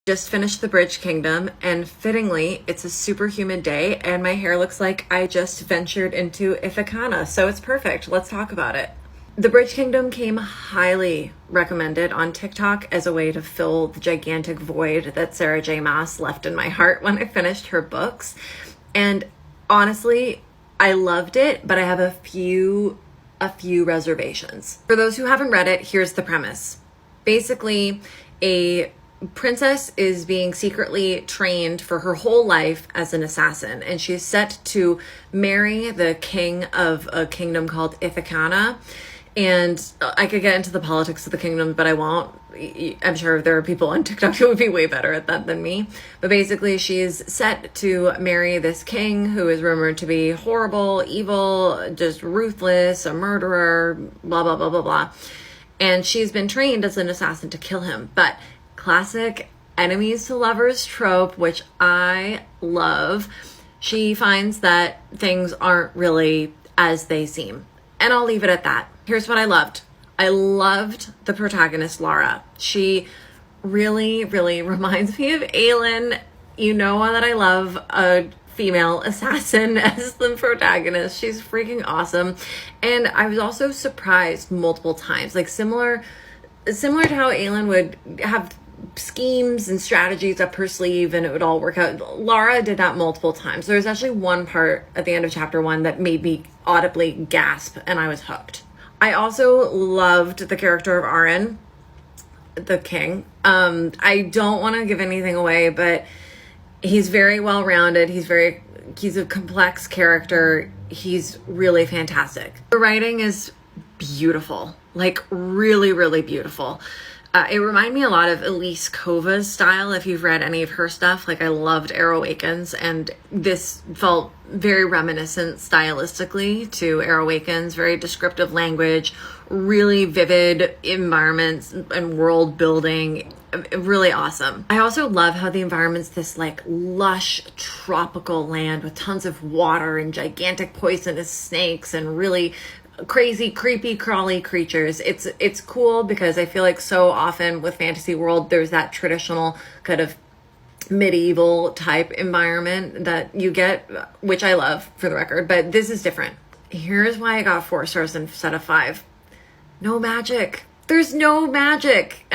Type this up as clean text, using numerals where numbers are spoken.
Just finished The Bridge Kingdom, and fittingly, it's a superhuman day, and my hair looks like I just ventured into Ithaca, so it's perfect. Let's talk about it. The Bridge Kingdom came highly recommended on TikTok as a way to fill the gigantic void that Sarah J. Maas left in my heart when I finished her books. And honestly, I loved it, but I have a few reservations. For those who haven't read it, here's the premise. Basically, a princess is being secretly trained for her whole life as an assassin, and she's set to marry the king of a kingdom called Ithaca. And I could get into the politics of the kingdom, but I won't. I'm sure there are people on TikTok who would be way better at that than me. But basically, she's set to marry this king who is rumored to be horrible, evil, just ruthless, a murderer, blah, blah, blah, blah, blah. And she's been trained as an assassin to kill him. But classic enemies to lovers trope, which I love, she finds that things aren't really as they seem. And I'll leave it at that. Here's what I loved. I loved the protagonist, Lara. She really, really reminds me of Aelin. You know that I love a female assassin as the protagonist. She's freaking awesome. And I was also surprised multiple times, like similar to how Aelin would have schemes and strategies up her sleeve and it would all work out. Lara did that multiple times. There was actually one part at the end of chapter 1 that made me audibly gasp, and I was hooked. I also loved the character of Arryn, the king. I don't want to give anything away, but he's very well-rounded. He's a complex character. He's really fantastic. The writing is beautiful, like really, really beautiful. It reminded me a lot of Elise Kova's style, if you've read any of her stuff. Like, I loved Arrow Awakens, and this felt very reminiscent stylistically to Arrow Awakens. Very descriptive language, really vivid environments and world building. Really awesome. I also love how the environment's this like lush tropical land with tons of water and gigantic poisonous snakes and really crazy, creepy, crawly creatures. It's cool because I feel like so often with fantasy world, there's that traditional kind of medieval type environment that you get, which I love, for the record, but this is different. Here's why I got 4 stars instead of 5. No magic. There's no magic.